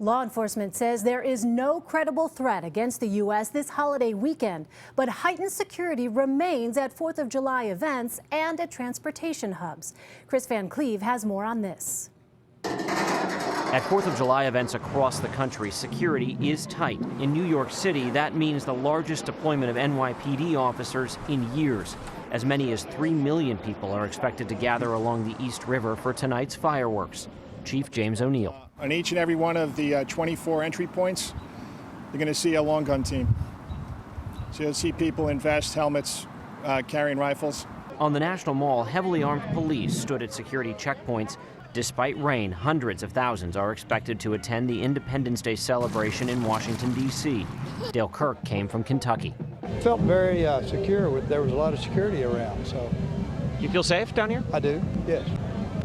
Law enforcement says there is no credible threat against the U.S. this holiday weekend, but heightened security remains at 4th of July events and at transportation hubs. Kris Van Cleave has more on this. At 4th of July events across the country, security is tight. In New York City, that means the largest deployment of NYPD officers in years. As many as 3 million people are expected to gather along the East River for tonight's fireworks. Chief James O'Neill. On each and every one of the 24 entry points, you're going to see a long gun team. So you'll see people in vests, helmets, carrying rifles. On the National Mall, heavily armed police stood at security checkpoints. Despite rain, hundreds of thousands are expected to attend the Independence Day celebration in Washington, D.C. Dale Kirk came from Kentucky. It felt very secure. There was a lot of security around. So, You feel safe down here? I do, yes.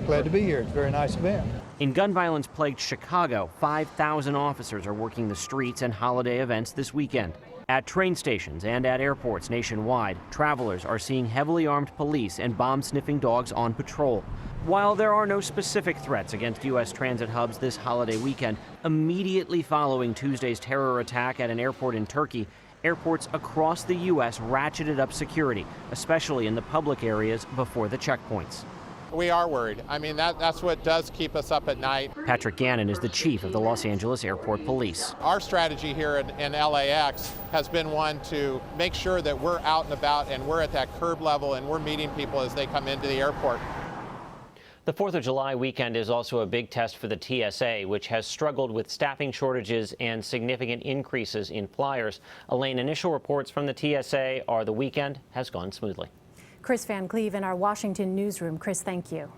Glad to be here. It's a very nice event. In gun violence-plagued Chicago, 5,000 officers are working the streets and holiday events this weekend. At train stations and at airports nationwide, travelers are seeing heavily armed police and bomb-sniffing dogs on patrol. While there are no specific threats against U.S. transit hubs this holiday weekend, immediately following Tuesday's terror attack at an airport in Turkey, airports across the U.S. ratcheted up security, especially in the public areas before the checkpoints. We are worried. I mean, that's what does keep us up at night. Patrick Gannon is the chief of the Los Angeles Airport Police. Our strategy here in LAX has been one to make sure that we're out and about and we're at that curb level and we're meeting people as they come into the airport. The 4th of July weekend is also a big test for the TSA, which has struggled with staffing shortages and significant increases in flyers. Elaine, initial reports from the TSA are the weekend has gone smoothly. Kris Van Cleave in our Washington newsroom. Kris, thank you.